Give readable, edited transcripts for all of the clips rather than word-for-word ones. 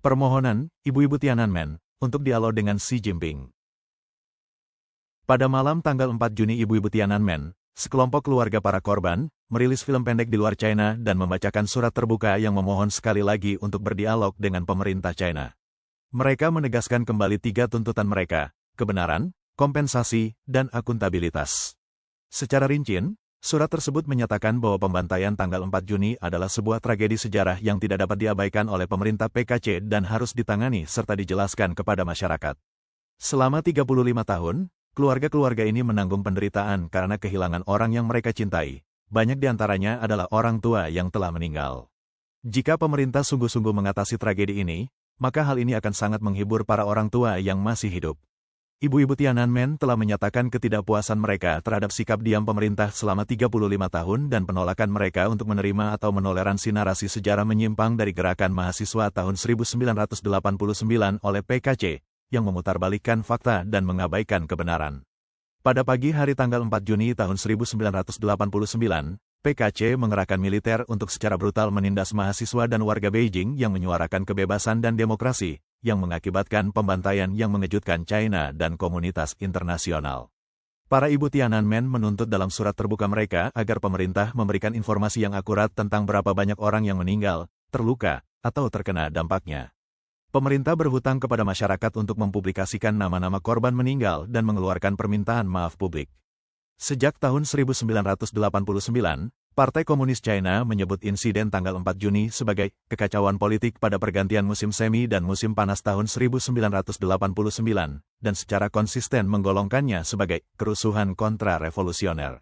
Permohonan, Ibu-Ibu Tiananmen, untuk dialog dengan Xi Jinping. Pada malam tanggal 4 Juni Ibu-Ibu Tiananmen, sekelompok keluarga para korban, merilis film pendek di luar China dan membacakan surat terbuka yang memohon sekali lagi untuk berdialog dengan pemerintah China. Mereka menegaskan kembali 3 tuntutan mereka, kebenaran, kompensasi, dan akuntabilitas. Secara rinci, surat tersebut menyatakan bahwa pembantaian tanggal 4 Juni adalah sebuah tragedi sejarah yang tidak dapat diabaikan oleh pemerintah PKC dan harus ditangani serta dijelaskan kepada masyarakat. Selama 35 tahun, keluarga-keluarga ini menanggung penderitaan karena kehilangan orang yang mereka cintai. Banyak di antaranya adalah orang tua yang telah meninggal. Jika pemerintah sungguh-sungguh mengatasi tragedi ini, maka hal ini akan sangat menghibur para orang tua yang masih hidup. Ibu-Ibu Tiananmen telah menyatakan ketidakpuasan mereka terhadap sikap diam pemerintah selama 35 tahun dan penolakan mereka untuk menerima atau menoleransi narasi sejarah menyimpang dari gerakan mahasiswa tahun 1989 oleh PKC, yang memutarbalikkan fakta dan mengabaikan kebenaran. Pada pagi hari tanggal 4 Juni tahun 1989, PKC mengerahkan militer untuk secara brutal menindas mahasiswa dan warga Beijing yang menyuarakan kebebasan dan demokrasi, yang mengakibatkan pembantaian yang mengejutkan China dan komunitas internasional. Para ibu Tiananmen menuntut dalam surat terbuka mereka agar pemerintah memberikan informasi yang akurat tentang berapa banyak orang yang meninggal, terluka, atau terkena dampaknya. Pemerintah berhutang kepada masyarakat untuk mempublikasikan nama-nama korban meninggal dan mengeluarkan permintaan maaf publik. Sejak tahun 1989, Partai Komunis China menyebut insiden tanggal 4 Juni sebagai kekacauan politik pada pergantian musim semi dan musim panas tahun 1989, dan secara konsisten menggolongkannya sebagai kerusuhan kontra-revolusioner.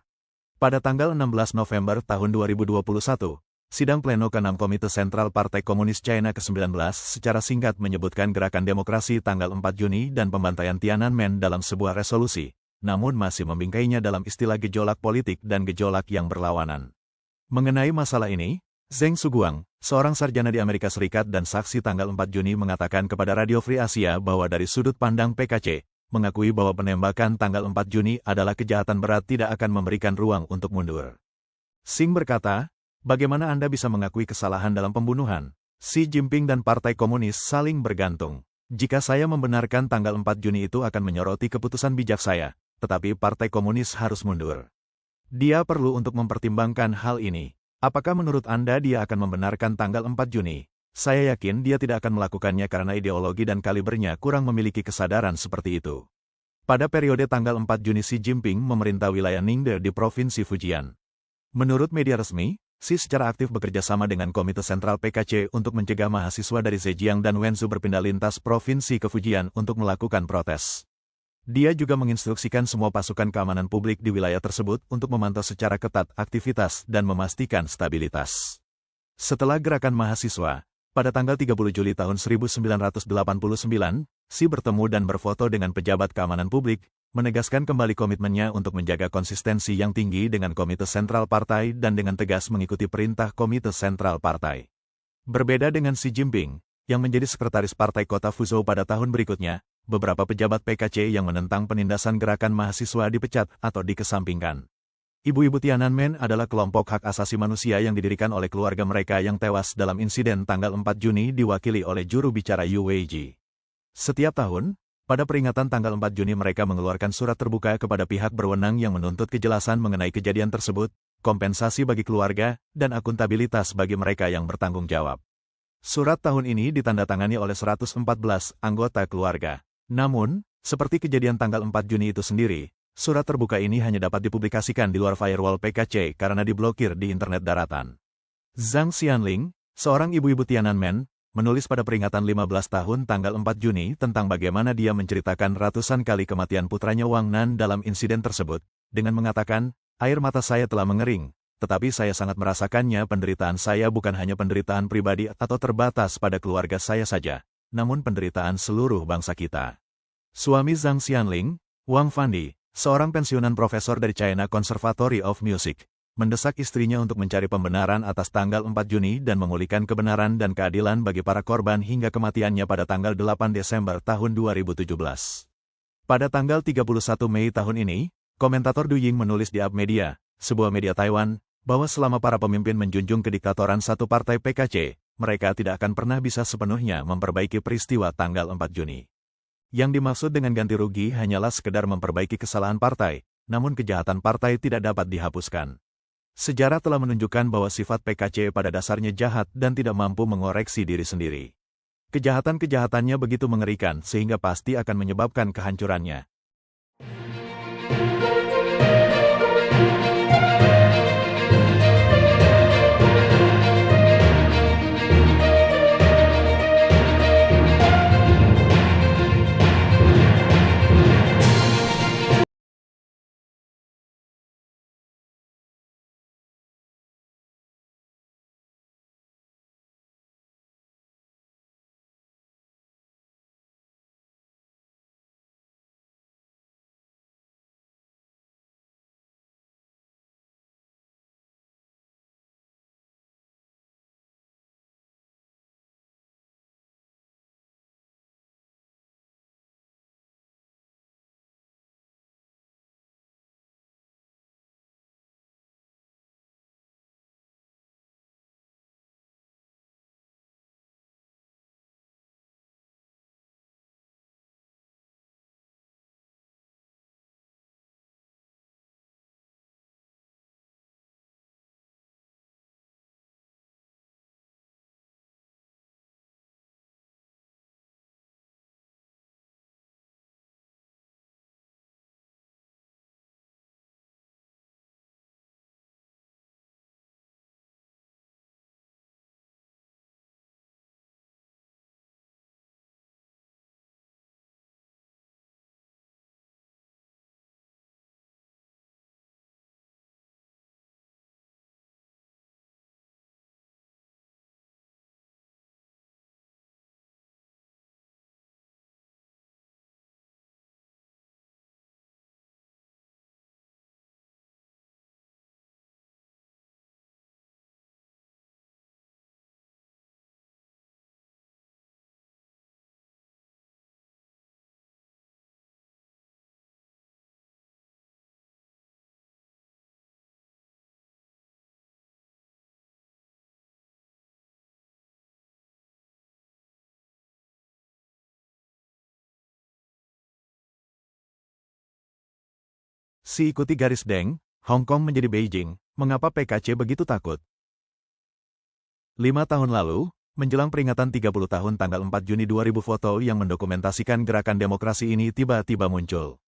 Pada tanggal 16 November tahun 2021, sidang pleno ke-6 Komite Sentral Partai Komunis China ke-19 secara singkat menyebutkan gerakan demokrasi tanggal 4 Juni dan pembantaian Tiananmen dalam sebuah resolusi, namun masih membingkainya dalam istilah gejolak politik dan gejolak yang berlawanan. Mengenai masalah ini, Zheng Suguang, seorang sarjana di Amerika Serikat dan saksi tanggal 4 Juni mengatakan kepada Radio Free Asia bahwa dari sudut pandang PKC, mengakui bahwa penembakan tanggal 4 Juni adalah kejahatan berat tidak akan memberikan ruang untuk mundur. Xing berkata, bagaimana Anda bisa mengakui kesalahan dalam pembunuhan? Xi Jinping dan Partai Komunis saling bergantung. Jika saya membenarkan tanggal 4 Juni itu akan menyoroti keputusan bijak saya, tetapi Partai Komunis harus mundur. Dia perlu untuk mempertimbangkan hal ini. Apakah menurut Anda dia akan membenarkan tanggal 4 Juni? Saya yakin dia tidak akan melakukannya karena ideologi dan kalibernya kurang memiliki kesadaran seperti itu. Pada periode tanggal 4 Juni Xi Jinping memerintah wilayah Ningde di Provinsi Fujian. Menurut media resmi, Xi secara aktif bekerja sama dengan Komite Sentral PKC untuk mencegah mahasiswa dari Zhejiang dan Wenzhou berpindah lintas provinsi ke Fujian untuk melakukan protes. Dia juga menginstruksikan semua pasukan keamanan publik di wilayah tersebut untuk memantau secara ketat aktivitas dan memastikan stabilitas. Setelah gerakan mahasiswa, pada tanggal 30 Juli tahun 1989, Xi bertemu dan berfoto dengan pejabat keamanan publik, menegaskan kembali komitmennya untuk menjaga konsistensi yang tinggi dengan Komite Sentral Partai dan dengan tegas mengikuti perintah Komite Sentral Partai. Berbeda dengan Xi Jinping, yang menjadi sekretaris Partai Kota Fuzhou pada tahun berikutnya, beberapa pejabat PKC yang menentang penindasan gerakan mahasiswa dipecat atau dikesampingkan. Ibu-Ibu Tiananmen adalah kelompok hak asasi manusia yang didirikan oleh keluarga mereka yang tewas dalam insiden tanggal 4 Juni diwakili oleh juru bicara Yu Weiji. Setiap tahun, pada peringatan tanggal 4 Juni mereka mengeluarkan surat terbuka kepada pihak berwenang yang menuntut kejelasan mengenai kejadian tersebut, kompensasi bagi keluarga, dan akuntabilitas bagi mereka yang bertanggung jawab. Surat tahun ini ditandatangani oleh 114 anggota keluarga. Namun, seperti kejadian tanggal 4 Juni itu sendiri, surat terbuka ini hanya dapat dipublikasikan di luar firewall PKC karena diblokir di internet daratan. Zhang Xianling, seorang ibu-ibu Tiananmen, menulis pada peringatan 15 tahun tanggal 4 Juni tentang bagaimana dia menceritakan ratusan kali kematian putranya Wang Nan dalam insiden tersebut, dengan mengatakan, air mata saya telah mengering, tetapi saya sangat merasakannya. Penderitaan saya bukan hanya penderitaan pribadi atau terbatas pada keluarga saya saja, namun penderitaan seluruh bangsa kita. Suami Zhang Xianling, Wang Fandi, seorang pensiunan profesor dari China Conservatory of Music, mendesak istrinya untuk mencari pembenaran atas tanggal 4 Juni dan memulihkan kebenaran dan keadilan bagi para korban hingga kematiannya pada tanggal 8 Desember tahun 2017. Pada tanggal 31 Mei tahun ini, komentator Du Ying menulis di Up Media, sebuah media Taiwan, bahwa selama para pemimpin menjunjung kediktatoran satu partai PKC, mereka tidak akan pernah bisa sepenuhnya memperbaiki peristiwa tanggal 4 Juni. Yang dimaksud dengan ganti rugi hanyalah sekedar memperbaiki kesalahan partai, namun kejahatan partai tidak dapat dihapuskan. Sejarah telah menunjukkan bahwa sifat PKC pada dasarnya jahat dan tidak mampu mengoreksi diri sendiri. Kejahatan-kejahatannya begitu mengerikan sehingga pasti akan menyebabkan kehancurannya. Si ikuti garis Deng, Hong Kong menjadi Beijing, mengapa PKC begitu takut? 5 tahun lalu, menjelang peringatan 30 tahun tanggal 4 Juni 2000 foto yang mendokumentasikan gerakan demokrasi ini tiba-tiba muncul.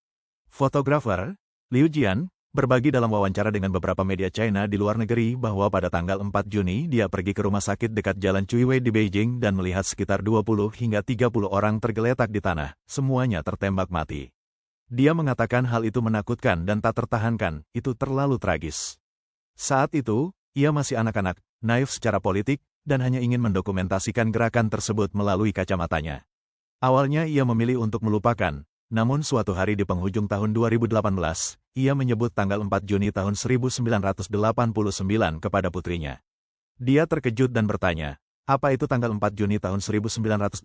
Fotografer, Liu Jian, berbagi dalam wawancara dengan beberapa media China di luar negeri bahwa pada tanggal 4 Juni dia pergi ke rumah sakit dekat Jalan Cuiwei di Beijing dan melihat sekitar 20 hingga 30 orang tergeletak di tanah, semuanya tertembak mati. Dia mengatakan hal itu menakutkan dan tak tertahankan, itu terlalu tragis. Saat itu, ia masih anak-anak, naif secara politik, dan hanya ingin mendokumentasikan gerakan tersebut melalui kacamatanya. Awalnya ia memilih untuk melupakan, namun suatu hari di penghujung tahun 2018, ia menyebut tanggal 4 Juni tahun 1989 kepada putrinya. Dia terkejut dan bertanya, apa itu tanggal 4 Juni tahun 1989?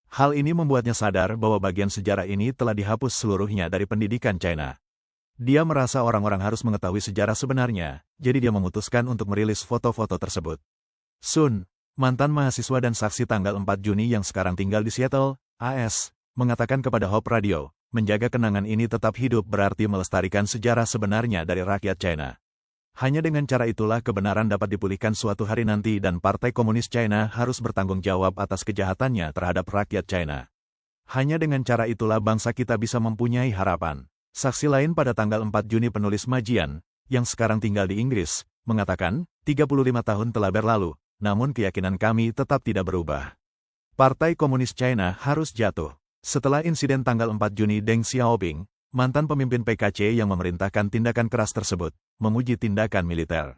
Hal ini membuatnya sadar bahwa bagian sejarah ini telah dihapus seluruhnya dari pendidikan China. Dia merasa orang-orang harus mengetahui sejarah sebenarnya, jadi dia memutuskan untuk merilis foto-foto tersebut. Sun, mantan mahasiswa dan saksi tanggal 4 Juni yang sekarang tinggal di Seattle, AS, mengatakan kepada Hope Radio, menjaga kenangan ini tetap hidup berarti melestarikan sejarah sebenarnya dari rakyat China. Hanya dengan cara itulah kebenaran dapat dipulihkan suatu hari nanti dan Partai Komunis China harus bertanggung jawab atas kejahatannya terhadap rakyat China. Hanya dengan cara itulah bangsa kita bisa mempunyai harapan. Saksi lain pada tanggal 4 Juni penulis Majian, yang sekarang tinggal di Inggris, mengatakan, 35 tahun telah berlalu, namun keyakinan kami tetap tidak berubah. Partai Komunis China harus jatuh. Setelah insiden tanggal 4 Juni Deng Xiaoping, mantan pemimpin PKC yang memerintahkan tindakan keras tersebut, memuji tindakan militer.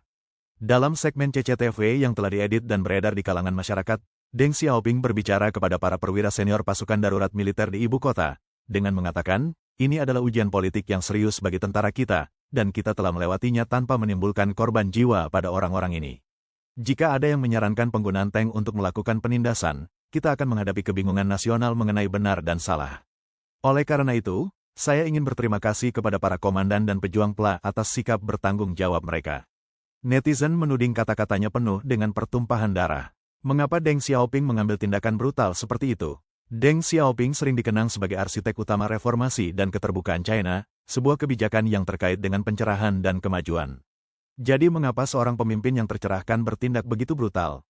Dalam segmen CCTV yang telah diedit dan beredar di kalangan masyarakat, Deng Xiaoping berbicara kepada para perwira senior pasukan darurat militer di ibu kota, dengan mengatakan, ini adalah ujian politik yang serius bagi tentara kita, dan kita telah melewatinya tanpa menimbulkan korban jiwa pada orang-orang ini. Jika ada yang menyarankan penggunaan tank untuk melakukan penindasan, kita akan menghadapi kebingungan nasional mengenai benar dan salah. Oleh karena itu, saya ingin berterima kasih kepada para komandan dan pejuang PLA atas sikap bertanggung jawab mereka. Netizen menuding kata-katanya penuh dengan pertumpahan darah. Mengapa Deng Xiaoping mengambil tindakan brutal seperti itu? Deng Xiaoping sering dikenang sebagai arsitek utama reformasi dan keterbukaan China, sebuah kebijakan yang terkait dengan pencerahan dan kemajuan. Jadi mengapa seorang pemimpin yang tercerahkan bertindak begitu brutal?